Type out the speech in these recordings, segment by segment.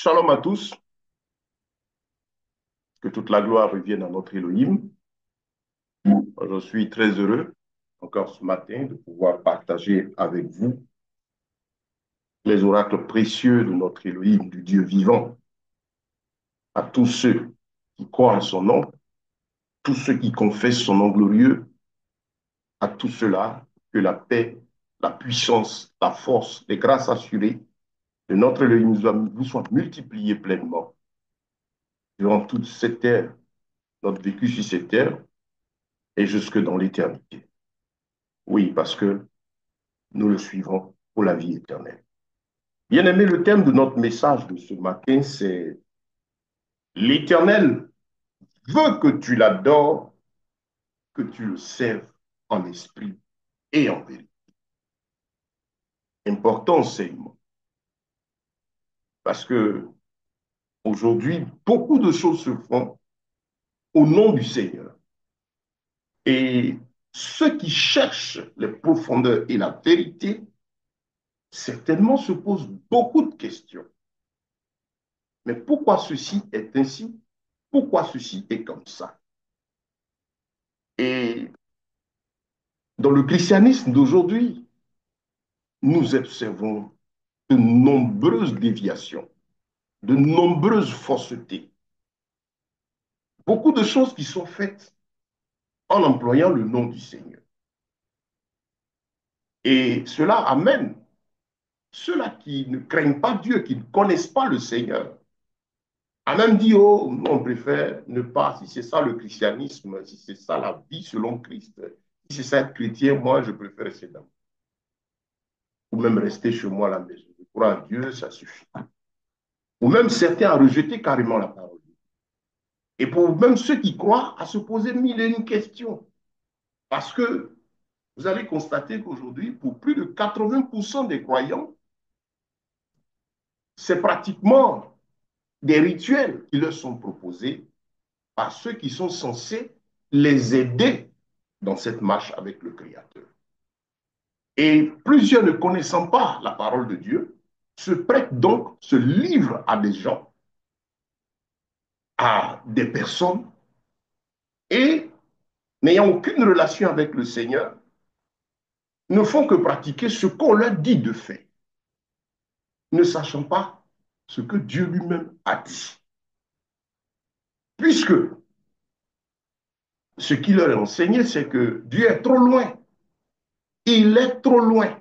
Shalom à tous, que toute la gloire revienne à notre Elohim. Je suis très heureux encore ce matin de pouvoir partager avec vous les oracles précieux de notre Elohim, du Dieu vivant, à tous ceux qui croient en son nom, tous ceux qui confessent son nom glorieux, à tous ceux-là que la paix, la puissance, la force, les grâces assurées de notre Elohim vous soient multipliées pleinement durant toute cette terre, notre vécu sur cette terre et jusque dans l'éternité. Oui, parce que nous le suivrons pour la vie éternelle. Bien-aimé, le thème de notre message de ce matin, c'est l'Éternel veut que tu l'adores, que tu le serves en esprit et en vérité. Important enseignement, parce que aujourd'hui, beaucoup de choses se font au nom du Seigneur. Et ceux qui cherchent les profondeurs et la vérité, certainement se posent beaucoup de questions. Mais pourquoi ceci est ainsi? Pourquoi ceci est comme ça? Et dans le christianisme d'aujourd'hui, nous observons de nombreuses déviations, de nombreuses faussetés, beaucoup de choses qui sont faites en employant le nom du Seigneur. Et cela amène ceux-là qui ne craignent pas Dieu, qui ne connaissent pas le Seigneur, à même dire, oh, on préfère ne pas, si c'est ça le christianisme, si c'est ça la vie selon Christ, si c'est ça être chrétien, moi je préfère rester dans. Ou même rester chez moi à la maison. Je crois en Dieu, ça suffit. Ou même certains ont rejeté carrément la parole. Et pour même ceux qui croient, à se poser mille et une questions. Parce que vous allez constater qu'aujourd'hui, pour plus de 80% des croyants, c'est pratiquement des rituels qui leur sont proposés par ceux qui sont censés les aider dans cette marche avec le Créateur. Et plusieurs ne connaissant pas la parole de Dieu, se prêtent donc, se livrent à des gens, à des personnes, et n'ayant aucune relation avec le Seigneur, ne font que pratiquer ce qu'on leur dit de faire, ne sachant pas ce que Dieu lui-même a dit. Puisque ce qu'il leur a enseigné, c'est que Dieu est trop loin. Il est trop loin.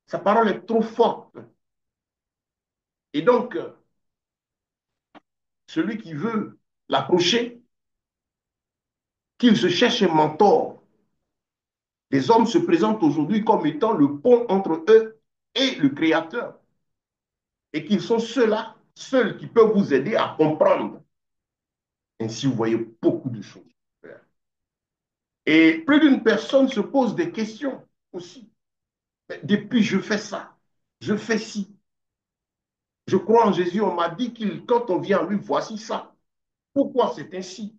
Sa parole est trop forte. Et donc, celui qui veut l'approcher, qu'il se cherche un mentor. Les hommes se présentent aujourd'hui comme étant le pont entre eux et le Créateur. Et qu'ils sont ceux-là, seuls qui peuvent vous aider à comprendre. Ainsi, vous voyez beaucoup de choses. Et plus d'une personne se pose des questions aussi. Depuis, je fais ça, je fais ci. Je crois en Jésus, on m'a dit qu'il, quand on vient à lui, voici ça. Pourquoi c'est ainsi?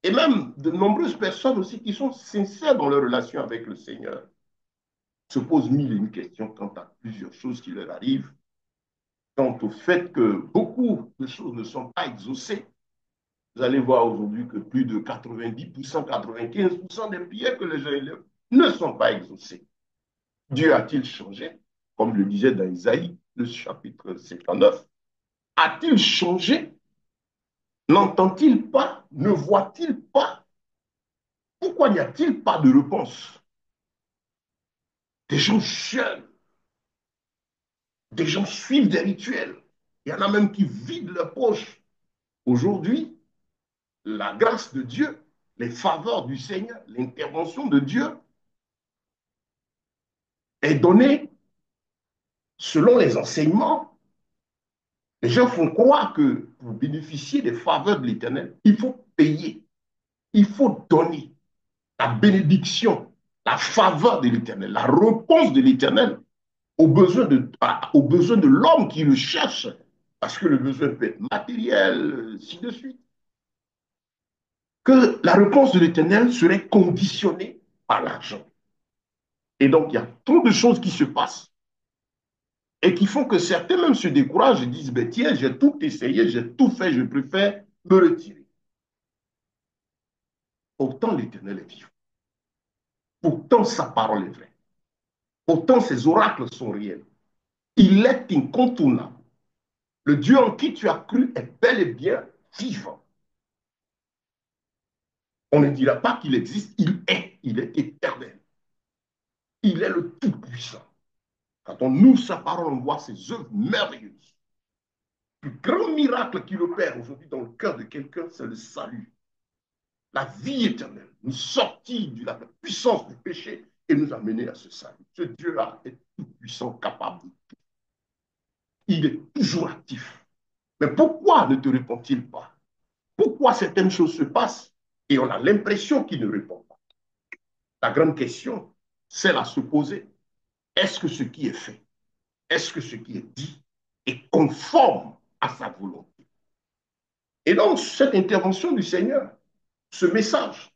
Et même de nombreuses personnes aussi qui sont sincères dans leur relation avec le Seigneur se posent mille et une questions quant à plusieurs choses qui leur arrivent, quant au fait que beaucoup de choses ne sont pas exaucées. Vous allez voir aujourd'hui que plus de 90%, 95% des prières que les gens élèvent ne sont pas exaucées. Dieu a-t-il changé? Comme le disait dans Isaïe, le chapitre 59. A-t-il changé? N'entend-il pas? Ne voit-il pas? Pourquoi n'y a-t-il pas de réponse? Des gens jeûnent, des gens suivent des rituels. Il y en a même qui vident leurs poches. Aujourd'hui, la grâce de Dieu, les faveurs du Seigneur, l'intervention de Dieu est donnée selon les enseignements. Les gens font croire que pour bénéficier des faveurs de l'Éternel, il faut payer, il faut donner la bénédiction, la faveur de l'Éternel, la réponse de l'Éternel aux besoins de l'homme qui le cherche, parce que le besoin peut être matériel, ainsi de suite. Que la réponse de l'Éternel serait conditionnée par l'argent. Et donc, il y a trop de choses qui se passent et qui font que certains même se découragent et disent, ben, tiens, j'ai tout essayé, j'ai tout fait, je préfère me retirer. Pourtant, l'Éternel est vivant. Pourtant, sa parole est vraie. Pourtant, ses oracles sont réels. Il est incontournable. Le Dieu en qui tu as cru est bel et bien vivant. On ne dira pas qu'il existe, il est éternel. Il est le Tout-Puissant. Quand on ouvre sa parole, on voit ses œuvres merveilleuses. Le grand miracle qu'il opère aujourd'hui dans le cœur de quelqu'un, c'est le salut, la vie éternelle, nous sortir de la puissance du péché et nous amener à ce salut. Ce Dieu-là est tout-puissant, capable. Il est toujours actif. Mais pourquoi ne te répond-il pas? Pourquoi certaines choses se passent et on a l'impression qu'il ne répond pas? La grande question, c'est à se poser. Est-ce que ce qui est fait, est-ce que ce qui est dit est conforme à sa volonté? Et donc, cette intervention du Seigneur, ce message,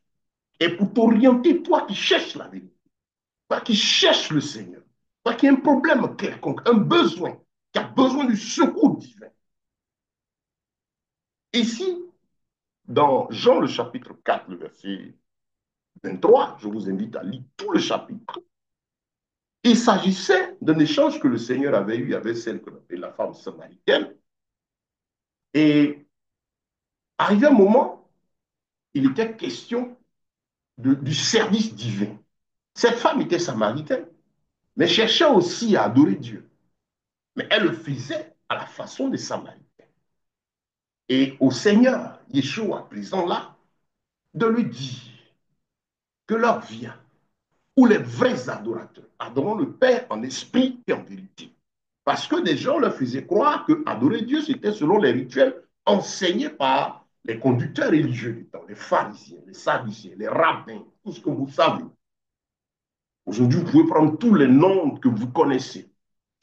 est pour t'orienter, toi qui cherches la vérité, toi qui cherches le Seigneur, toi qui as un problème quelconque, un besoin, qui a besoin du secours divin. Ici, dans Jean le chapitre 4, le verset 23, je vous invite à lire tout le chapitre. Il s'agissait d'un échange que le Seigneur avait eu avec celle qu'on appelle la femme samaritaine. Et arrivé un moment, il était question du service divin. Cette femme était samaritaine, mais cherchait aussi à adorer Dieu. Mais elle le faisait à la façon des Samaritains. Et au Seigneur, Yeshua, présent là, de lui dire que l'heure vient où les vrais adorateurs adoreront le Père en esprit et en vérité. Parce que des gens leur faisaient croire que adorer Dieu, c'était selon les rituels enseignés par les conducteurs religieux du temps, les pharisiens, les sadduciens, les rabbins, tout ce que vous savez. Aujourd'hui, vous pouvez prendre tous les noms que vous connaissez,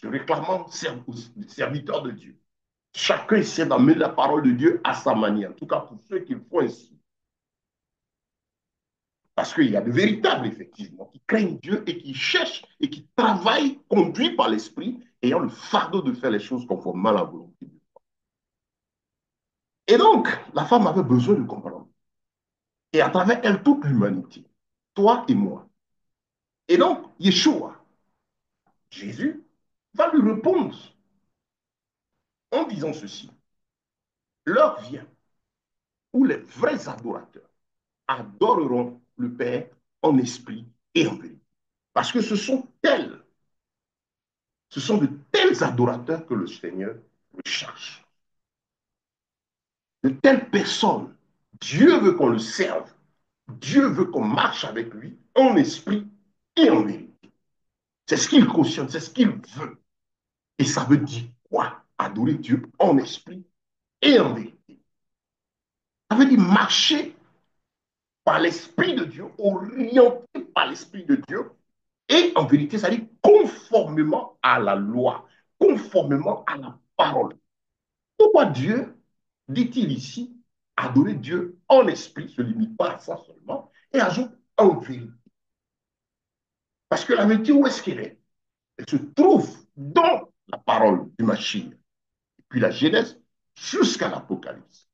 de réclamant serviteurs de Dieu. Chacun essaie d'amener la parole de Dieu à sa manière, en tout cas pour ceux qui le font ainsi. Parce qu'il y a de véritables, effectivement, qui craignent Dieu et qui cherchent et qui travaillent, conduits par l'Esprit, ayant le fardeau de faire les choses conformément à la volonté de Dieu. Et donc, la femme avait besoin de comprendre. Et à travers elle, toute l'humanité, toi et moi. Et donc, Yeshua, Jésus, va lui répondre en disant ceci. L'heure vient où les vrais adorateurs adoreront le Père en esprit et en vérité. Parce que ce sont de tels adorateurs que le Seigneur recherche. De telles personnes. Dieu veut qu'on le serve. Dieu veut qu'on marche avec lui en esprit et en vérité. C'est ce qu'il cautionne, c'est ce qu'il veut. Et ça veut dire quoi? Adorer Dieu en esprit et en vérité. Ça veut dire marcher par l'esprit de Dieu, orienté par l'esprit de Dieu, et en vérité, ça dit conformément à la loi, conformément à la parole. Pourquoi Dieu dit-il ici adorer Dieu en esprit, ne se limite pas à ça seulement, et ajoute en vérité? Parce que la vérité, où est-ce qu'elle est? Elle se trouve dans la parole du Machine, puis la Genèse jusqu'à l'Apocalypse.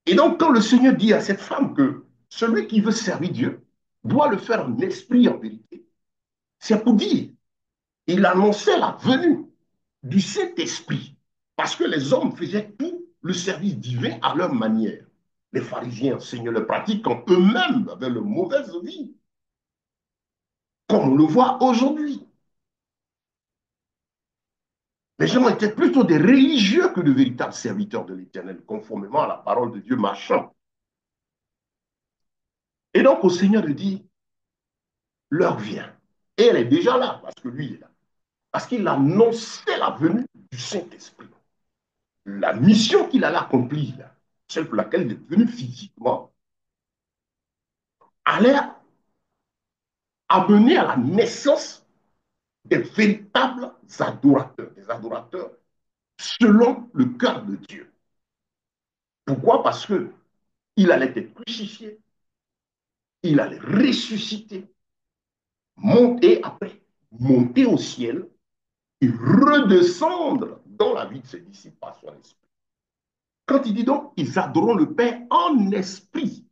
Et donc, quand le Seigneur dit à cette femme que celui qui veut servir Dieu doit le faire en esprit et en vérité, c'est pour dire il annonçait la venue du Saint-Esprit, parce que les hommes faisaient tout le service divin à leur manière. Les pharisiens enseignaient leur pratique quand eux-mêmes avaient le mauvaise vie, comme on le voit aujourd'hui. Les gens étaient plutôt des religieux que de véritables serviteurs de l'Éternel, conformément à la parole de Dieu marchant. Et donc au Seigneur de dire, l'heure vient. Et elle est déjà là, parce que lui il est là. Parce qu'il annonçait la venue du Saint-Esprit. La mission qu'il allait accomplir, celle pour laquelle il est venu physiquement, allait amener à la naissance des véritables adorateurs, des adorateurs selon le cœur de Dieu. Pourquoi? Parce que il allait être crucifié, il allait ressusciter, monter après, monter au ciel et redescendre dans la vie de ses disciples par son esprit. Quand il dit donc, ils adoreront le Père en esprit,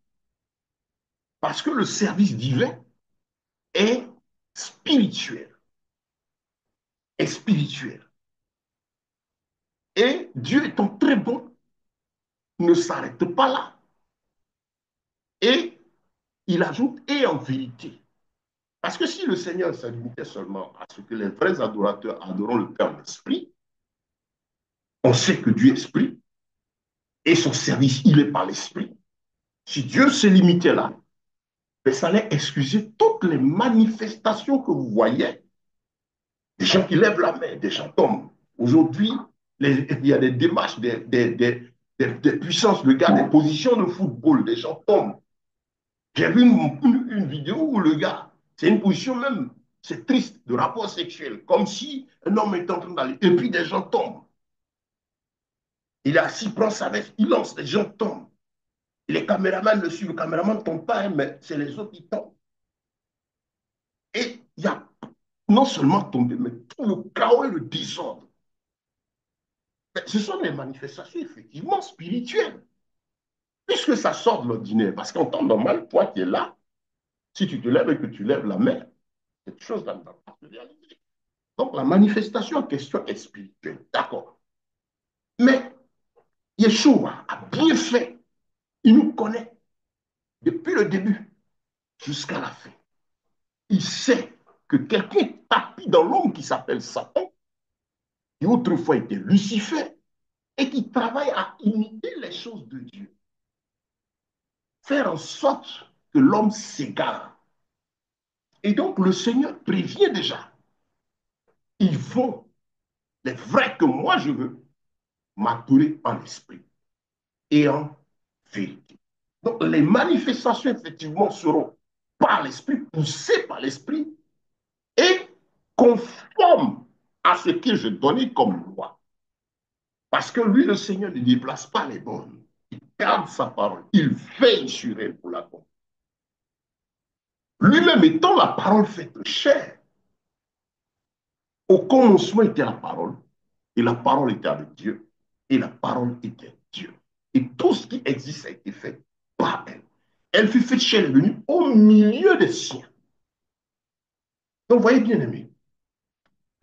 parce que le service divin est spirituel, est spirituel. Et Dieu étant très bon, ne s'arrête pas là. Et il ajoute, et en vérité. Parce que si le Seigneur se limitait seulement à ce que les vrais adorateurs adorent le Père en esprit, on sait que Dieu est esprit, et son service, il est par l'esprit. Si Dieu se limitait là, ben, ça allait excuser toutes les manifestations que vous voyez. Des gens qui lèvent la main, des gens tombent. Aujourd'hui, il y a des démarches, des puissances de gars, des positions de football, des gens tombent. J'ai vu une vidéo où le gars, c'est une position même, c'est triste, de rapport sexuel, comme si un homme est en train d'aller, et puis des gens tombent. Il est assis, prend sa veste, il lance, les gens tombent. Et les caméramans le suivent, le caméraman ne tombe pas, hein, mais c'est les autres qui tombent. Et il y a non seulement tombé, mais tout le chaos et le désordre. Mais ce sont des manifestations effectivement spirituelles, puisque ça sort de l'ordinaire. Parce qu'en temps normal, toi qui es là, si tu te lèves et que tu lèves la main, cette chose-là ne va pas se réaliser. Donc la manifestation en question est spirituelle, d'accord. Mais Yeshua a bien fait. Il nous connaît depuis le début jusqu'à la fin. Il sait que quelqu'un est tapis dans l'homme qui s'appelle Satan, qui autrefois était Lucifer, et qui travaille à imiter les choses de Dieu. Faire en sorte que l'homme s'égare. Et donc le Seigneur prévient déjà. Ils vont, les vrais que moi je veux, m'adorer en esprit et en vérité. Donc les manifestations effectivement seront par l'esprit, poussées par l'esprit et conformes à ce que je donnais comme loi. Parce que lui, le Seigneur, ne déplace pas les bornes. Il garde sa parole. Il veille sur elle pour l'accomplir. Lui-même étant la parole faite chair. Au commencement était la parole, et la parole était avec Dieu, et la parole était Dieu. Et tout ce qui existe a été fait par elle. Elle fut faite chair, elle est venue au milieu des siens. Donc, voyez bien aimé,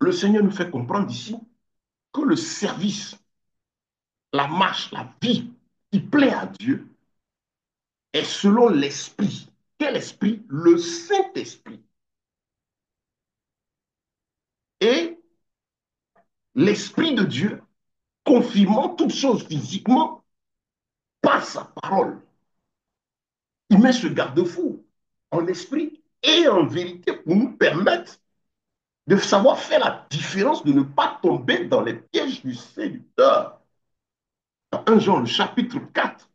le Seigneur nous fait comprendre ici que le service, la marche, la vie qui plaît à Dieu est selon l'esprit. Quel esprit? Le Saint-Esprit. Et l'Esprit de Dieu, confirmant toutes choses physiquement par sa parole. Il met ce garde-fou en esprit et en vérité pour nous permettre de savoir faire la différence, de ne pas tomber dans les pièges du séducteur. Dans 1 Jean, le chapitre 4,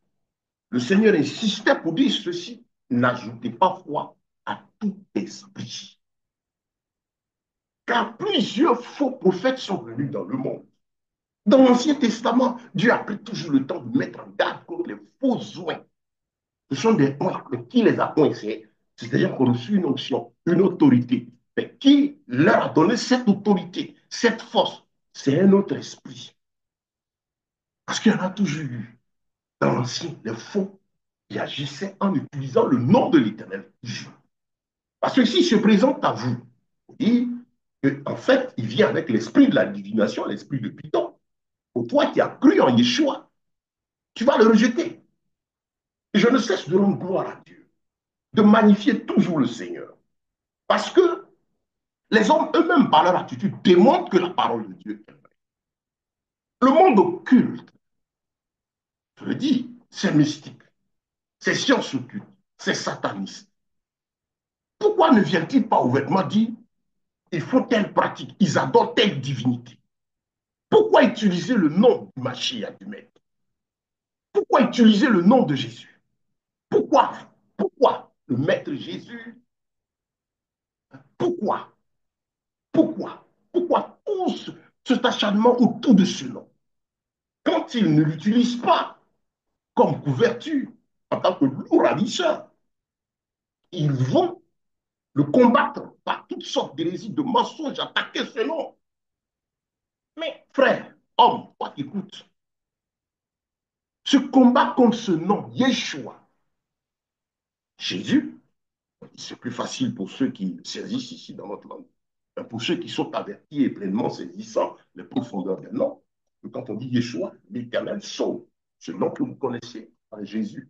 le Seigneur insistait pour dire ceci: n'ajoutez pas foi à tout esprit. Car plusieurs faux prophètes sont venus dans le monde. Dans l'Ancien Testament, Dieu a pris toujours le temps de mettre en garde contre les faux oints. Ce sont des oints, mais qui les a oints? C'est-à-dire qu'on a reçu une onction, une autorité. Mais qui leur a donné cette autorité, cette force? C'est un autre esprit. Parce qu'il y en a toujours eu dans l'Ancien, les faux qui agissaient en utilisant le nom de l'Éternel. Parce que s'il se présente à vous, il dit qu'en fait, il vient avec l'esprit de la divination, l'esprit de Python. Pour toi qui as cru en Yeshua, tu vas le rejeter. Et je ne cesse de rendre gloire à Dieu, de magnifier toujours le Seigneur. Parce que les hommes eux-mêmes, par leur attitude, démontrent que la parole de Dieu est vraie. Le monde occulte, je le dis, c'est mystique, c'est science occulte, c'est sataniste. Pourquoi ne vient-il pas ouvertement dire il faut telle pratique, ils adorent telle divinité? Pourquoi utiliser le nom du Mashiach du Maître? Pourquoi utiliser le nom de Jésus? Pourquoi? Pourquoi le Maître Jésus? Pourquoi? Pourquoi? Pourquoi tout cet acharnement autour de ce nom? Quand ils ne l'utilisent pas comme couverture en tant que lourd ravisseur, ils vont le combattre par toutes sortes d'hérésies, de mensonges, attaquer ce nom. Mais frère, homme, toi, écoute, ce combat contre ce nom, Yeshua, Jésus, c'est plus facile pour ceux qui saisissent ici dans notre langue. Pour ceux qui sont avertis et pleinement saisissant les profondeurs des noms, quand on dit Yeshua, l'Éternel sauve. Ce nom que vous connaissez, Jésus.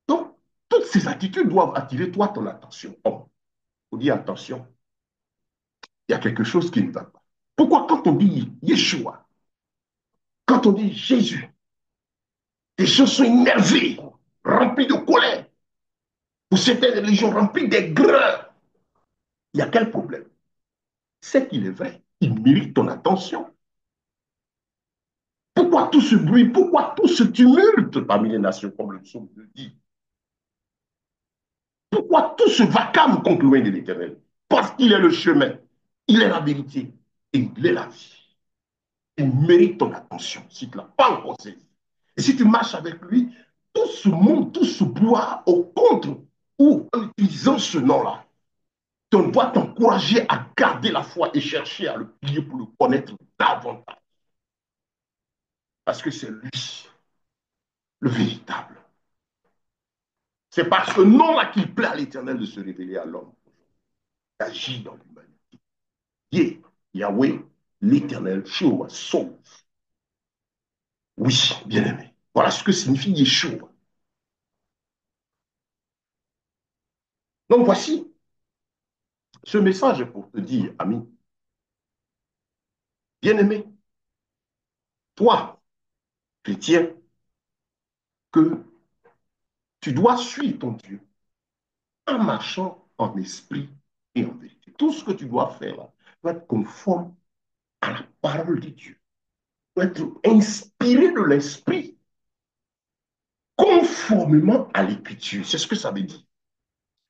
Donc, toutes ces attitudes doivent attirer toi ton attention. Oh, il faut dire attention, il y a quelque chose qui ne va pas. Pourquoi quand on dit Yeshua, quand on dit Jésus, les gens sont énervés, remplis de colère. Pour certaines religions, remplis des grains. Il y a quel problème? C'est qu'il est vrai, il mérite ton attention. Pourquoi tout ce bruit? Pourquoi tout ce tumulte parmi les nations, comme le psaume le dit? Pourquoi tout ce vacarme contre le de l'Éternel? Parce qu'il est le chemin, il est la vérité et il est la vie. Il mérite ton attention si tu ne l'as pas encore saisi. Et si tu marches avec lui, tout ce monde, tout ce bois au contre ou en utilisant ce nom-là, on doit t'encourager à garder la foi et chercher à le plier pour le connaître davantage. Parce que c'est lui, le véritable. C'est par ce nom-là qu'il plaît à l'Éternel de se révéler à l'homme, d'agir dans l'humanité. Yahweh, l'Éternel, Yeshua, sauve. Oui, bien-aimé. Voilà ce que signifie Yeshua. Donc voici, ce message est pour te dire, ami, bien-aimé, toi, chrétien, que tu dois suivre ton Dieu en marchant en esprit et en vérité. Tout ce que tu dois faire là, doit être conforme à la parole de Dieu, doit être inspiré de l'esprit, conformément à l'écriture. C'est ce que ça veut dire.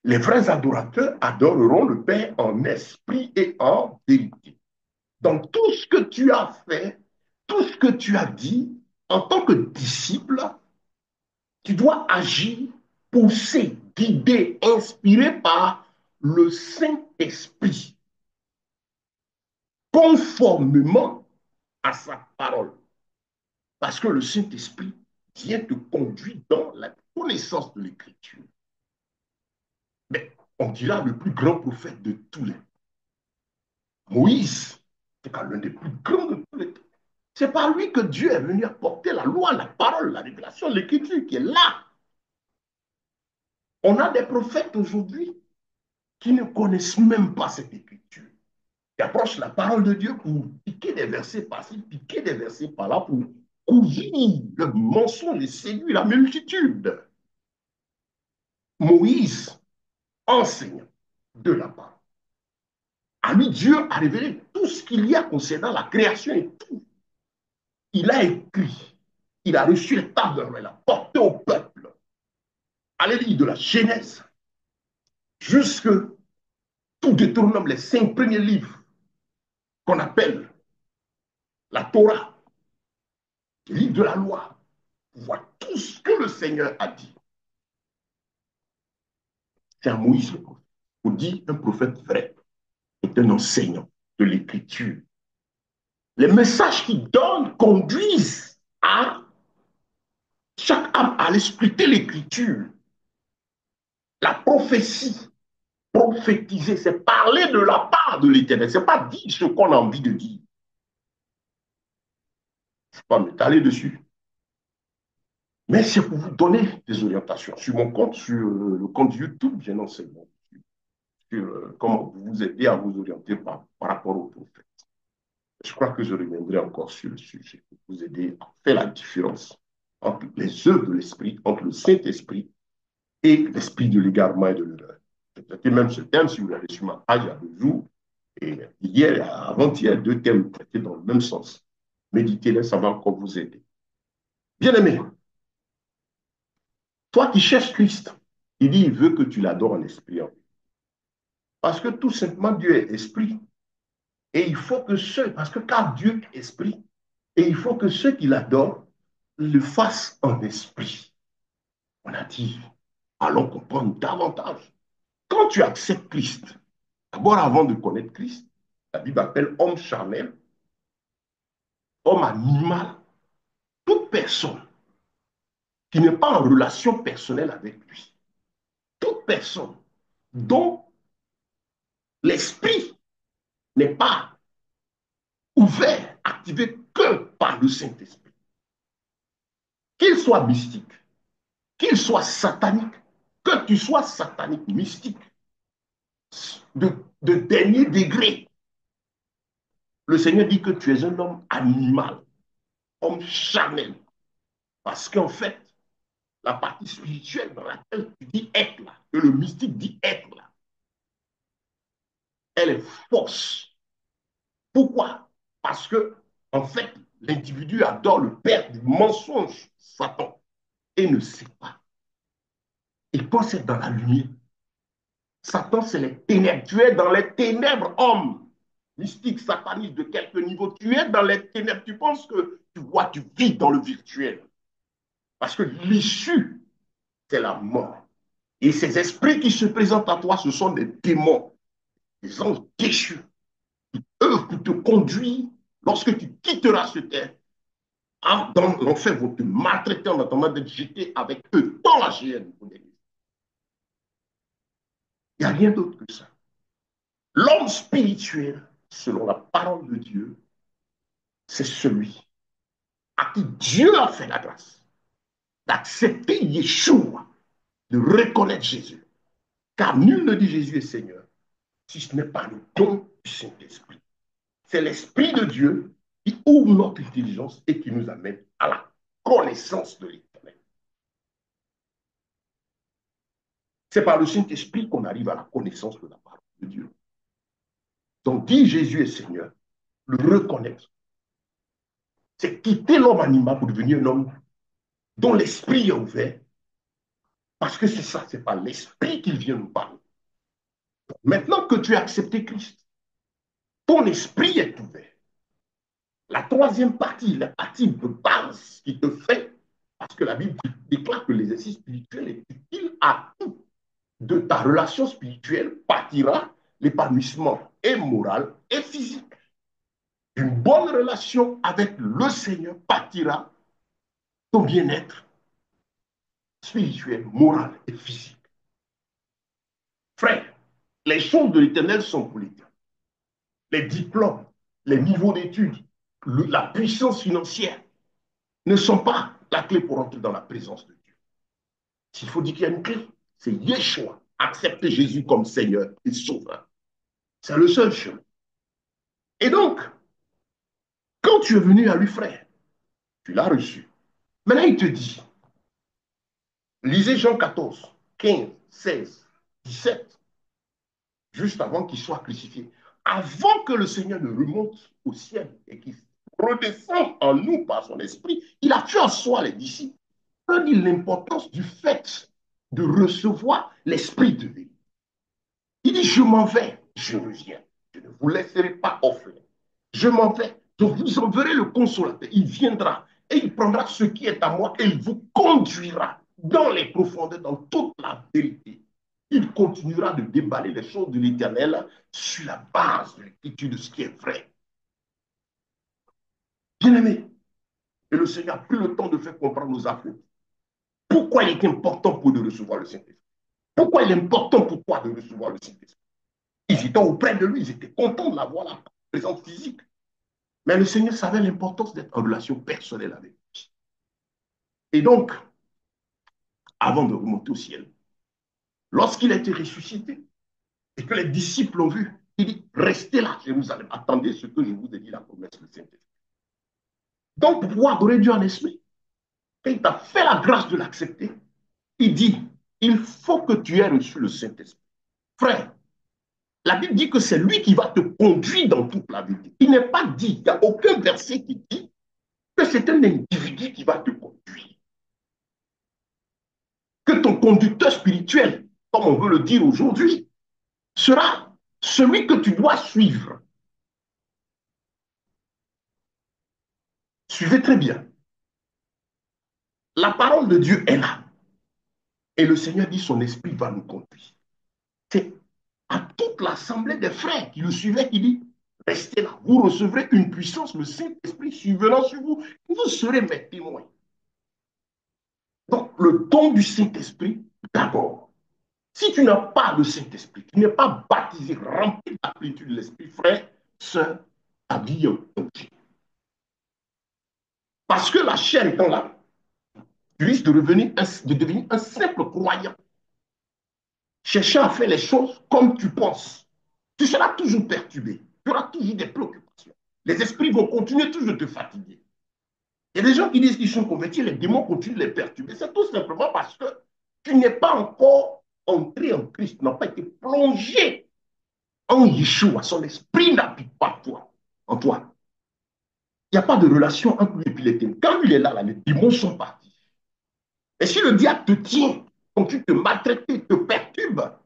Les vrais adorateurs adoreront le Père en esprit et en vérité. Donc tout ce que tu as fait, tout ce que tu as dit, en tant que disciple, tu dois agir, poussé, guidé, inspiré par le Saint-Esprit, conformément à sa parole. Parce que le Saint-Esprit vient te conduire dans la connaissance de l'Écriture. Mais on dira le plus grand prophète de tous les. Moïse, c'est l'un des plus grands de tous les temps. C'est par lui que Dieu est venu apporter la loi, la parole, la révélation, l'écriture qui est là. On a des prophètes aujourd'hui qui ne connaissent même pas cette écriture, qui approchent la parole de Dieu pour piquer des versets par-ci, piquer des versets par-là, pour couvrir le mensonge et séduire la multitude. Moïse enseigne de la parole. À lui, Dieu a révélé tout ce qu'il y a concernant la création et tout. Il a écrit, il a reçu les tables, il a porté au peuple. Allez lire de la Genèse jusque tout Deutéronome, les 5 premiers livres qu'on appelle la Torah, le livre de la loi, voit tout ce que le Seigneur a dit. C'est à Moïse le prophète. On dit un prophète vrai est un enseignant de l'écriture. Les messages qu'il donne conduisent à chaque âme à aller scruter l'écriture. La prophétie, prophétiser, c'est parler de la part de l'Éternel. Ce n'est pas dire ce qu'on a envie de dire. Je ne vais pas m'étaler dessus. Mais c'est pour vous donner des orientations. Sur mon compte, sur le compte YouTube, j'ai un enseignement sur comment vous aider à vous orienter par rapport au prophète. Je crois que je reviendrai encore sur le sujet pour vous aider à faire la différence entre les œuvres de l'Esprit, entre le Saint-Esprit et l'esprit de l'égarement et de l'erreur. J'ai traité même ce thème, si vous l'avez su ma page il y a 2 jours, et hier, avant-hier, 2 thèmes traités dans le même sens. Méditez-les, ça va encore vous aider. Bien-aimé, toi qui cherches Christ, il dit, il veut que tu l'adores en esprit. Parce que tout simplement, Dieu est esprit. Et il faut que ceux, parce que car Dieu est esprit, et il faut que ceux qui l'adorent le fassent en esprit. On a dit, allons comprendre davantage. Quand tu acceptes Christ, d'abord avant de connaître Christ, la Bible appelle homme charnel, homme animal, toute personne qui n'est pas en relation personnelle avec lui, toute personne dont l'esprit n'est pas ouvert, activé que par le Saint-Esprit, qu'il soit mystique, qu'il soit satanique, que tu sois satanique, mystique, de, de dernier degré, le Seigneur dit que tu es un homme animal, homme charnel, parce qu'en fait, la partie spirituelle dans laquelle tu dis être là, que le mystique dit être là, elle est fausse. Pourquoi? Parce que, en fait, l'individu adore le père du mensonge, Satan, et ne sait pas. Il pense être dans la lumière. Satan, c'est les ténèbres. Tu es dans les ténèbres, homme. Mystique, sataniste de quelque niveau. Tu es dans les ténèbres. Tu penses que tu vois, tu vis dans le virtuel. Parce que l'issue, c'est la mort. Et ces esprits qui se présentent à toi, ce sont des démons, des anges déchus. Eux qui te conduisent, lorsque tu quitteras ce terre, dans l'enfer, vont te maltraiter en attendant d'être jeté avec eux dans la géhenne. Il n'y a rien d'autre que ça. L'homme spirituel, selon la parole de Dieu, c'est celui à qui Dieu a fait la grâce d'accepter Yeshua, de reconnaître Jésus. Car nul ne dit Jésus est Seigneur si ce n'est pas le don du Saint-Esprit. C'est l'Esprit de Dieu qui ouvre notre intelligence et qui nous amène à la connaissance de l'Éternel. C'est par le Saint-Esprit qu'on arrive à la connaissance de la parole de Dieu. Donc, dire Jésus est Seigneur, le reconnaître, c'est quitter l'homme animal pour devenir un homme dont l'esprit est ouvert, parce que c'est ça, c'est pas l'esprit qui vient nous parler. Maintenant que tu as accepté Christ, ton esprit est ouvert. La troisième partie, la partie de base qui te fait, parce que la Bible déclare que l'exercice spirituel est utile à tout de ta relation spirituelle partira l'épanouissement et moral et physique. Une bonne relation avec le Seigneur partira ton bien-être spirituel, moral et physique. Frère, les choses de l'éternel sont pour l'éternel. Les diplômes, les niveaux d'études, la puissance financière ne sont pas la clé pour entrer dans la présence de Dieu. S'il faut dire qu'il y a une clé, c'est Yeshua. Accepter Jésus comme Seigneur et Sauveur. C'est le seul chemin. Et donc, quand tu es venu à lui, frère, tu l'as reçu. Maintenant, il te dit, lisez Jean 14, 15, 16, 17, juste avant qu'il soit crucifié. Avant que le Seigneur ne remonte au ciel et qu'il redescende en nous par son esprit, il a fait en soi les disciples. On dit l'importance du fait de recevoir l'esprit de vie. Il dit, je m'en vais, je reviens. Je ne vous laisserai pas orphelin. Je m'en vais, je vous enverrai le consolateur. Il viendra et il prendra ce qui est à moi et il vous conduira dans les profondeurs, dans toute la vérité. Il continuera de déballer les choses de l'éternel sur la base de l'écriture de ce qui est vrai. Bien-aimé, et le Seigneur a pris le temps de faire comprendre nos apôtres pourquoi il est important pour nous de recevoir le Saint-Esprit. Pourquoi il est important pour toi de recevoir le Saint-Esprit. Ils étaient auprès de lui, ils étaient contents de l'avoir la présence physique. Mais le Seigneur savait l'importance d'être en relation personnelle avec lui. Et donc, avant de remonter au ciel, lorsqu'il a été ressuscité et que les disciples l'ont vu, il dit, restez là, Jérusalem, attendez ce que je vous ai dit, la promesse du Saint-Esprit. Donc, pour pouvoir adorer Dieu en esprit, quand il t'a fait la grâce de l'accepter, il dit, il faut que tu aies reçu le Saint-Esprit. Frère, la Bible dit que c'est lui qui va te conduire dans toute la vérité. Il n'est pas dit, il n'y a aucun verset qui dit que c'est un individu qui va te conduire. Que ton conducteur spirituel, comme on veut le dire aujourd'hui, sera celui que tu dois suivre. Suivez très bien. La parole de Dieu est là. Et le Seigneur dit, son esprit va nous conduire. C'est à toute l'assemblée des frères qui le suivaient qui dit, Restez là. Vous recevrez une puissance, le Saint-Esprit survenant sur vous. Vous serez mes témoins. Donc, le don du Saint-Esprit, d'abord. Si tu n'as pas le Saint-Esprit, tu n'es pas baptisé, rempli de la plénitude de l'Esprit, frère, sœur, habille un objet. Parce que la chair étant là, tu risques de devenir un simple croyant, cherchant à faire les choses comme tu penses. Tu seras toujours perturbé. Tu auras toujours des préoccupations. Les esprits vont continuer toujours de te fatiguer. Il y a des gens qui disent qu'ils sont convertis, les démons continuent de les perturber. C'est tout simplement parce que tu n'es pas encore entré en Christ, tu n'as pas été plongé en Yeshua. Son esprit n'habite pas toi, en toi. Il n'y a pas de relation entre lui et les démons. Quand il est là, les démons sont partis. Et si le diable te tient, continue de te maltraiter, te perturbe,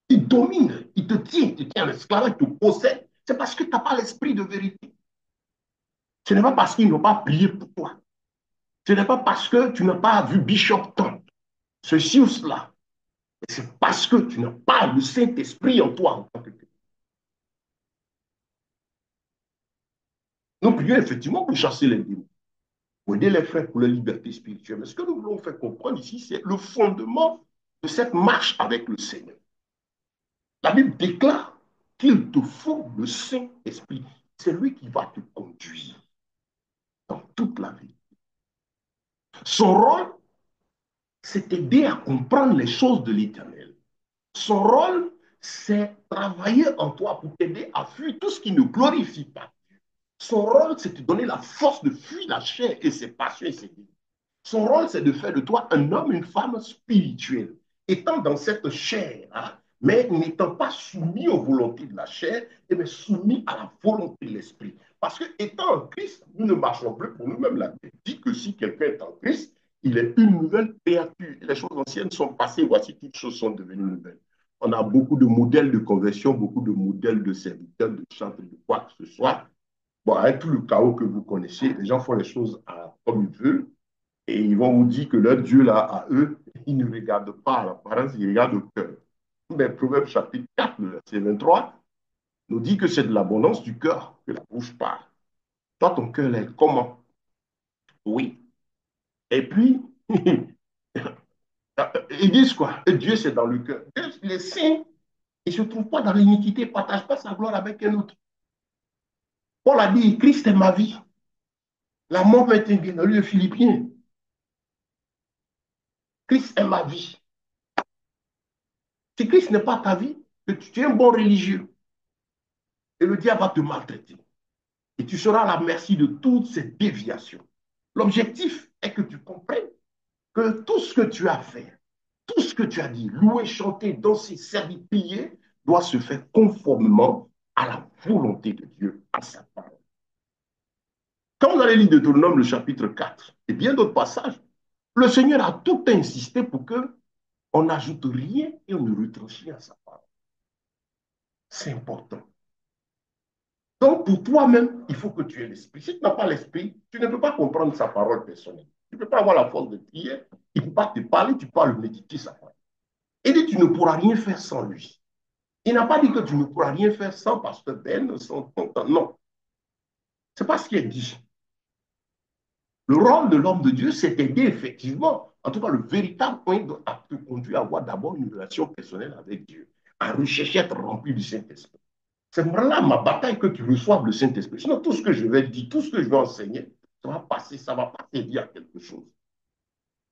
il domine, il te tient en esclavage, il te possède, c'est parce que tu n'as pas l'esprit de vérité. Ce n'est pas parce qu'ils n'ont pas prié pour toi. Ce n'est pas parce que tu n'as pas vu Bishop Tom, ceci ou cela. C'est parce que tu n'as pas le Saint-Esprit en toi en tant que tel. Nous prions effectivement pour chasser les démons, pour aider les frères pour la liberté spirituelle. Mais ce que nous voulons faire comprendre ici, c'est le fondement de cette marche avec le Seigneur. La Bible déclare qu'il te faut le Saint-Esprit. C'est lui qui va te conduire dans toute la vie. Son rôle, c'est t'aider à comprendre les choses de l'Éternel. Son rôle, c'est travailler en toi pour t'aider à fuir tout ce qui ne glorifie pas. Son rôle, c'est de te donner la force de fuir la chair et ses passions et ses désirs. Son rôle, c'est de faire de toi un homme, une femme spirituelle, étant dans cette chair, hein, mais n'étant pas soumis aux volontés de la chair, mais soumis à la volonté de l'esprit. Parce que étant en Christ, nous ne marchons plus pour nous-mêmes. La Bible dit que si quelqu'un est en Christ, il est une nouvelle créature. Les choses anciennes sont passées, voici toutes choses sont devenues nouvelles. On a beaucoup de modèles de conversion, beaucoup de modèles de serviteurs, de chantres, de quoi que ce soit. Bon, avec tout le chaos que vous connaissez, les gens font les choses comme ils veulent. Et ils vont vous dire que leur Dieu, là, à eux, ils ne regardent pas à l'apparence, ils regardent au cœur. Mais Proverbe chapitre 4, le verset 23, nous dit que c'est de l'abondance du cœur que la bouche parle. Toi, ton cœur est comment? Oui. Et puis, ils disent quoi? Dieu, c'est dans le cœur. Les saints, ils ne se trouvent pas dans l'iniquité, ne partagent pas sa gloire avec un autre. Paul a dit, Christ est ma vie. La mort m'est un bien. Dans le Philippiens, Christ est ma vie. Si Christ n'est pas ta vie, que tu es un bon religieux, et le diable va te maltraiter. Et tu seras à la merci de toutes ces déviations. L'objectif est que tu comprennes que tout ce que tu as fait, tout ce que tu as dit, louer, chanter, danser, servir, prier, doit se faire conformément à la volonté de Dieu, à sa parole. Quand vous allez lire Deutéronome, le chapitre 4, et bien d'autres passages, le Seigneur a tout insisté pour que on n'ajoute rien et on ne retranche rien à sa parole. C'est important. Donc, pour toi-même, il faut que tu aies l'esprit. Si tu n'as pas l'esprit, tu ne peux pas comprendre sa parole personnelle. Tu ne peux pas avoir la force de prier. Il ne peut pas te parler, tu peux le méditer sa parole. Il dit, tu ne pourras rien faire sans lui. Il n'a pas dit que tu ne pourras rien faire sans pasteur Ben, sans ton. Non. Ce n'est pas ce qui est dit. Le rôle de l'homme de Dieu, c'est d'aider effectivement, en tout cas le véritable point à te conduire à avoir d'abord une relation personnelle avec Dieu, à rechercher à être rempli du Saint-Esprit. C'est là ma bataille que tu reçoives le Saint-Esprit. Sinon, tout ce que je vais dire, tout ce que je vais enseigner, ça va pas servir à quelque chose.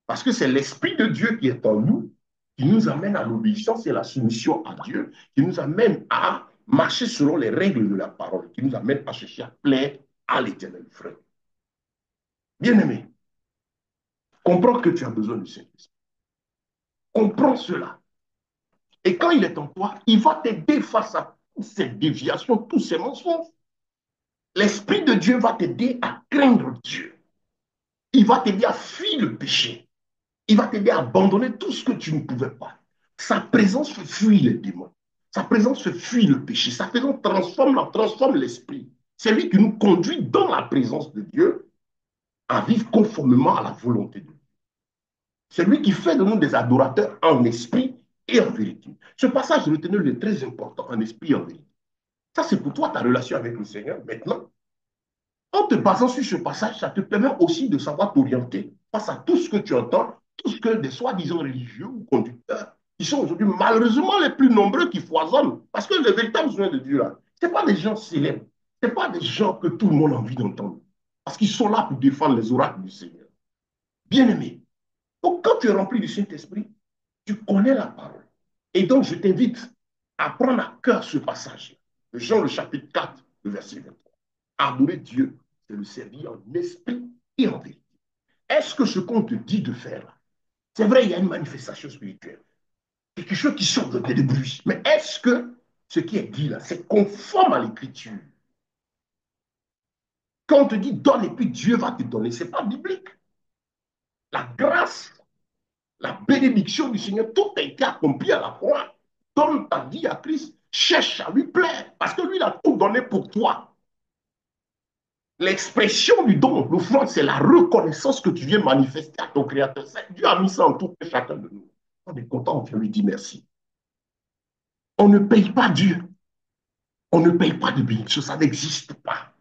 Parce que c'est l'Esprit de Dieu qui est en nous, qui nous amène à l'obéissance et à la soumission à Dieu, qui nous amène à marcher selon les règles de la parole, qui nous amène à chercher à plaire à l'Éternel, frère. Bien-aimé, comprends que tu as besoin du Saint-Esprit. Comprends cela. Et quand il est en toi, il va t'aider face à toutes ces déviations, tous ces mensonges. L'Esprit de Dieu va t'aider à craindre Dieu. Il va t'aider à fuir le péché. Il va t'aider à abandonner tout ce que tu ne pouvait pas. Sa présence fait fuir les démons. Sa présence fait fuir le péché. Sa présence transforme l'esprit. C'est lui qui nous conduit dans la présence de Dieu à vivre conformément à la volonté de Dieu. C'est lui qui fait de nous des adorateurs en esprit et en vérité. Ce passage, retenez-le, est très important, en esprit et en vérité. Ça, c'est pour toi, ta relation avec le Seigneur. Maintenant, en te basant sur ce passage, ça te permet aussi de savoir t'orienter face à tout ce que tu entends, tout ce que des soi-disant religieux ou conducteurs, qui sont aujourd'hui malheureusement les plus nombreux qui foisonnent. Parce que les véritables besoins de Dieu, là, ce n'est pas des gens célèbres, ce n'est pas des gens que tout le monde a envie d'entendre. Parce qu'ils sont là pour défendre les oracles du Seigneur. Bien-aimé, donc quand tu es rempli du Saint-Esprit, tu connais la parole. Et donc, je t'invite à prendre à cœur ce passage. Jean, le chapitre 4, le verset 23. Adorer Dieu, c'est le servir en esprit et en vérité. Est-ce que ce qu'on te dit de faire là, c'est vrai, il y a une manifestation spirituelle, quelque chose qui sort de tes bruits, mais est-ce que ce qui est dit là, c'est conforme à l'écriture? Quand on te dit donne et puis Dieu va te donner, ce n'est pas biblique. La grâce, la bénédiction du Seigneur, tout a été accompli à la croix. Donne ta vie à Christ, cherche à lui plaire, parce que lui, il a tout donné pour toi. L'expression du don, l'offrande, c'est la reconnaissance que tu viens manifester à ton Créateur. Dieu a mis ça en tout et chacun de nous. On est content, on vient lui dire merci. On ne paye pas Dieu. On ne paye pas de bénédiction, ça n'existe pas.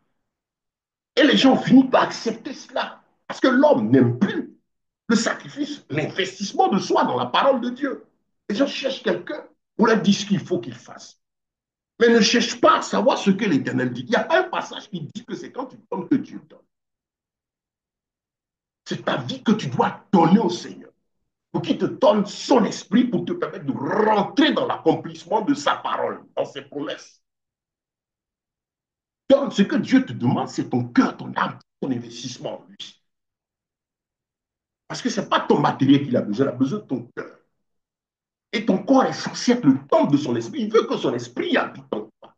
Et les gens finissent par accepter cela. Parce que l'homme n'aime plus le sacrifice, l'investissement de soi dans la parole de Dieu. Les gens cherchent quelqu'un pour leur dire ce qu'il faut qu'il fasse. Mais ne cherche pas à savoir ce que l'Éternel dit. Il n'y a pas un passage qui dit que c'est quand tu donnes que Dieu donne. C'est ta vie que tu dois donner au Seigneur pour qu'il te donne son esprit pour te permettre de rentrer dans l'accomplissement de sa parole, dans ses promesses. Donc, ce que Dieu te demande, c'est ton cœur, ton âme, ton investissement en lui. Parce que ce n'est pas ton matériel qu'il a besoin de ton cœur. Et ton corps est censé être le temple de son esprit. Il veut que son esprit habite en toi.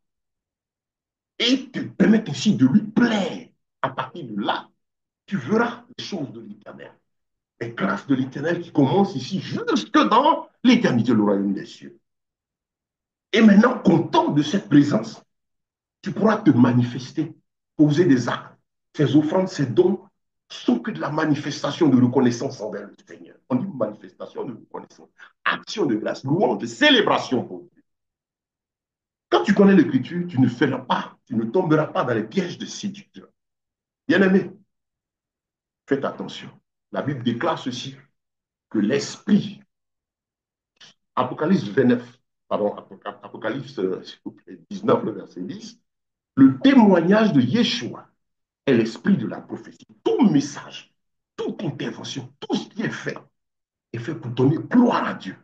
Et te permettre ainsi de lui plaire. À partir de là, tu verras les choses de l'éternel. Les grâces de l'éternel qui commencent ici jusque dans l'éternité, le royaume des cieux. Et maintenant, content de cette présence, tu pourras te manifester, poser des actes. Ces offrandes, ces dons sont que de la manifestation de reconnaissance envers le Seigneur. On dit manifestation de reconnaissance, action de grâce, louange, de célébration pour Dieu. Quand tu connais l'Écriture, tu ne feras pas, tu ne tomberas pas dans les pièges de séducteurs. Bien-aimé, faites attention. La Bible déclare ceci, que l'Esprit, Apocalypse 29, pardon, Apocalypse 19, le verset 10, le témoignage de Yeshua est l'esprit de la prophétie. Tout message, toute intervention, tout ce qui est fait pour donner gloire à Dieu,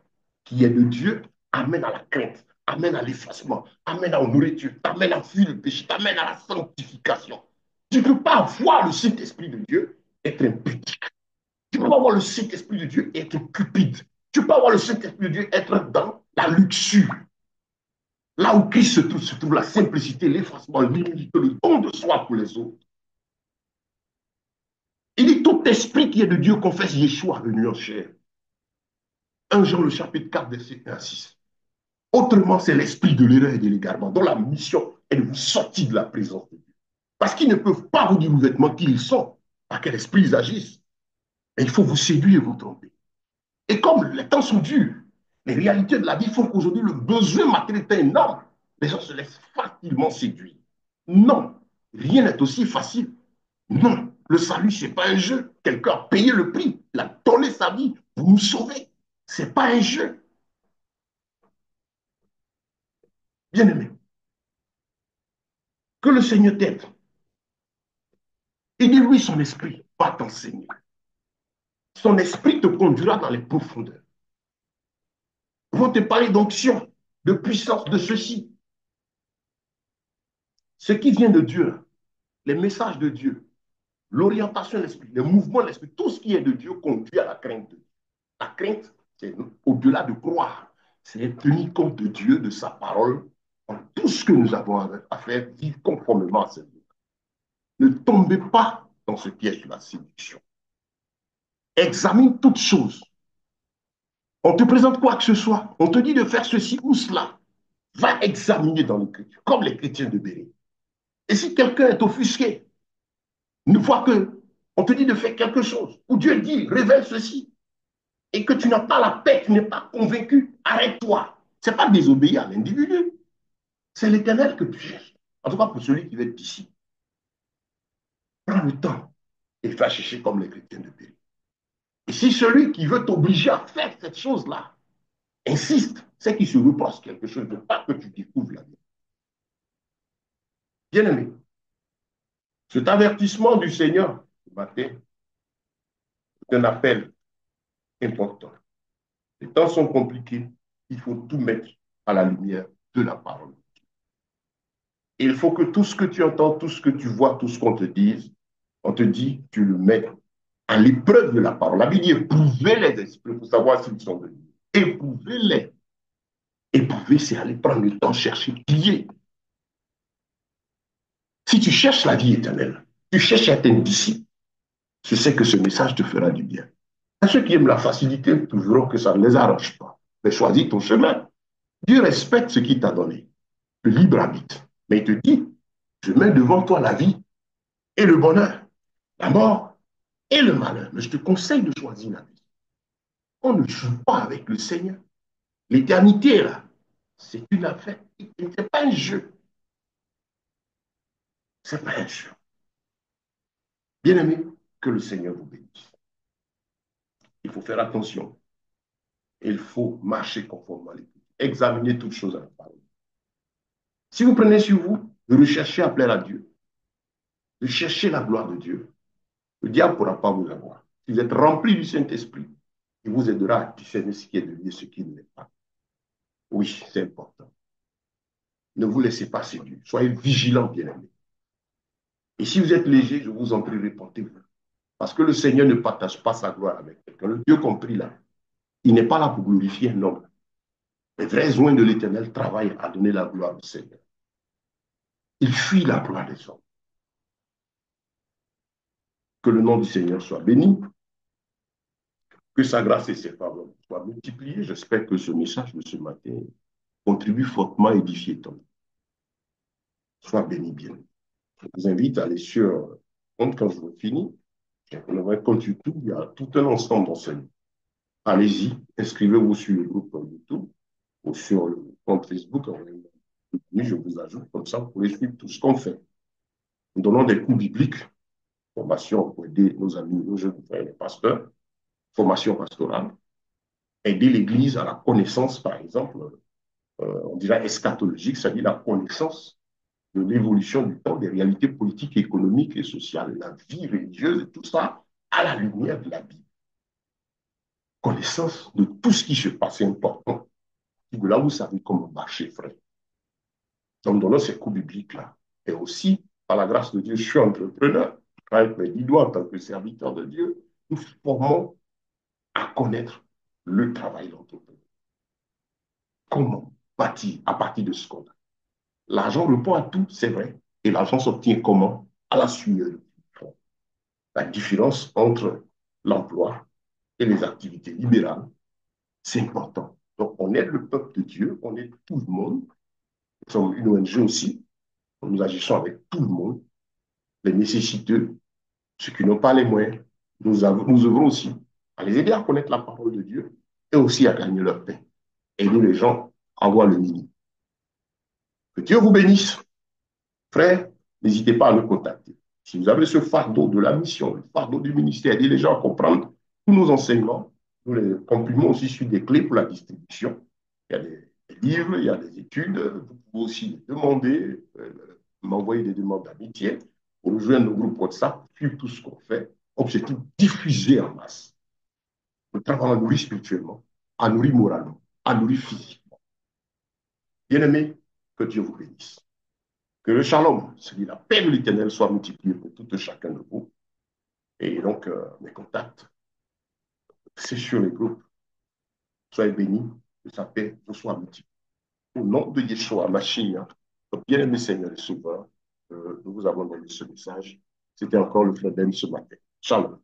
qui est de Dieu, amène à la crainte, amène à l'effacement, amène à honorer Dieu, t'amène à fuir le péché, t'amène à la sanctification. Tu ne peux pas voir le Saint-Esprit de Dieu être impudique. Tu ne peux pas voir le Saint-Esprit de Dieu être cupide. Tu ne peux pas voir le Saint-Esprit de Dieu être dans la luxure. Là où Christ se trouve la simplicité, l'effacement, l'humilité, le don de soi pour les autres. Il dit tout esprit qui est de Dieu confesse Yeshua venu en chair. 1 Jean le chapitre 4, verset 1 à 6. Autrement, c'est l'esprit de l'erreur et de l'égarement, dont la mission est de vous sortir de la présence de Dieu. Parce qu'ils ne peuvent pas vous dire ouvertement qui ils sont, par quel esprit ils agissent. Et il faut vous séduire et vous tromper. Et comme les temps sont durs, les réalités de la vie font qu'aujourd'hui, le besoin matériel est énorme. Les gens se laissent facilement séduire. Non, rien n'est aussi facile. Non, le salut, ce n'est pas un jeu. Quelqu'un a payé le prix. Il a donné sa vie pour nous sauver. Ce n'est pas un jeu. Bien-aimé, que le Seigneur t'aide. Il dit, lui, son esprit va t'enseigner. Son esprit te conduira dans les profondeurs. Ils vont te parler d'onction, de puissance, de ceci. Ce qui vient de Dieu, les messages de Dieu, l'orientation de l'esprit, les mouvements de l'esprit, tout ce qui est de Dieu conduit à la crainte de Dieu. La crainte, c'est au-delà de croire, c'est tenir compte de Dieu, de sa parole, en tout ce que nous avons à faire, vivre conformément à cette vie. Ne tombez pas dans ce piège de la séduction. Examine toutes choses. On te présente quoi que ce soit, on te dit de faire ceci ou cela. Va examiner dans l'Écriture, comme les chrétiens de Béret. Et si quelqu'un est offusqué, une fois que on te dit de faire quelque chose, ou Dieu dit, révèle ceci, et que tu n'as pas la paix, tu n'es pas convaincu, arrête-toi. Ce n'est pas désobéir à l'individu. C'est l'Éternel que tu cherches. En tout cas, pour celui qui va être ici, prends le temps et va chercher comme les chrétiens de Péry. Et si celui qui veut t'obliger à faire cette chose-là insiste, c'est qu'il se reproche quelque chose de pas que tu découvres la vie. Bien aimé, cet avertissement du Seigneur ce matin est un appel important. Les temps sont compliqués, il faut tout mettre à la lumière de la parole. Il faut que tout ce que tu entends, tout ce que tu vois, tout ce qu'on te dise, on te dit, tu le mets à l'épreuve de la parole. La Bible dit éprouvez les esprits pour savoir s'ils sont de Dieu. Éprouvez-les. Éprouver, c'est aller prendre le temps, chercher, prier. Si tu cherches la vie éternelle, tu cherches à être un disciple, je sais que ce message te fera du bien. À ceux qui aiment la facilité, trouveront que ça ne les arrange pas. Mais choisis ton chemin. Dieu respecte ce qu'il t'a donné, le libre arbitre. Mais il te dit, je mets devant toi la vie et le bonheur, la mort et le malheur. Mais je te conseille de choisir la vie. On ne joue pas avec le Seigneur. L'éternité, là, c'est une affaire. Ce n'est pas un jeu. Ce n'est pas un jeu. Bien-aimé, que le Seigneur vous bénisse. Il faut faire attention. Il faut marcher conformément à l'Écriture. Examiner toutes choses à la parole. Si vous prenez sur vous de rechercher à plaire à Dieu, de chercher la gloire de Dieu, le diable ne pourra pas vous avoir. Si vous êtes rempli du Saint-Esprit, il vous aidera à discerner ce qui est de lui et ce qui ne l'est pas. Oui, c'est important. Ne vous laissez pas séduire. Soyez vigilants, bien-aimés. Et si vous êtes léger, je vous en prie, répentez-vous. Parce que le Seigneur ne partage pas sa gloire avec quelqu'un. Le Dieu compris là, il n'est pas là pour glorifier un homme. Les vrais oins de l'Éternel travaillent à donner la gloire au Seigneur. Il fuit la gloire des hommes. Que le nom du Seigneur soit béni, que sa grâce et ses faveurs soient multipliées. J'espère que ce message de ce matin contribue fortement à édifier ton. Sois béni bien. Je vous invite à aller sur compte quand je vous finis. J'ai un compte YouTube, il y a tout un ensemble d'enseignements. Allez-y, inscrivez-vous sur le groupe YouTube ou sur le compte Facebook. Je vous ajoute comme ça, vous pourrez suivre tout ce qu'on fait. Nous donnons des cours bibliques, formation pour aider nos amis, nos jeunes frères, les pasteurs, formation pastorale, aider l'Église à la connaissance, par exemple, on dirait eschatologique, c'est-à-dire la connaissance de l'évolution du temps, des réalités politiques, économiques et sociales, la vie religieuse et tout ça à la lumière de la Bible. Connaissance de tout ce qui se passe, c'est important. Et de là, vous savez comment marcher, frère. Donc, donnons ces cours bibliques-là. Et aussi, par la grâce de Dieu, je suis entrepreneur. Je travaille avec mes 10 doigts en tant que serviteur de Dieu. Nous formons à connaître le travail d'entrepreneur. Comment bâtir à partir de ce qu'on a. L'argent répond à tout, c'est vrai. Et l'argent s'obtient comment? À la sueur. La différence entre l'emploi et les activités libérales, c'est important. Donc, on aide le peuple de Dieu, on aide tout le monde. Nous sommes une ONG aussi. Nous agissons avec tout le monde, les nécessiteux, ceux qui n'ont pas les moyens. Nous œuvrons aussi à les aider à connaître la parole de Dieu et aussi à gagner leur pain. Aider les gens à voir le minimum. Que Dieu vous bénisse. Frère, n'hésitez pas à nous contacter. Si vous avez ce fardeau de la mission, le fardeau du ministère, aider les gens à comprendre tous nos enseignements, nous les comprimons aussi sur des clés pour la distribution. Il y a des livres, il y a des études. Vous pouvez aussi les demander, m'envoyer des demandes d'amitié pour rejoindre nos groupes WhatsApp, suivre tout ce qu'on fait. Objectif, diffuser en masse. Le travail a nourri spirituellement, a nourri moralement, a nourri physiquement. Bien-aimés, que Dieu vous bénisse. Que le shalom, c'est-à-dire la paix de l'Éternel, soit multipliée pour tout et chacun de vous. Et donc, mes contacts, c'est sur les groupes. Soyez bénis, que sa paix vous soit multipliée. Au nom de Yeshua, Mashiach, notre bien-aimé Seigneur et Sauveur, nous vous avons donné ce message. C'était encore le frère Ben ce matin. Shalom.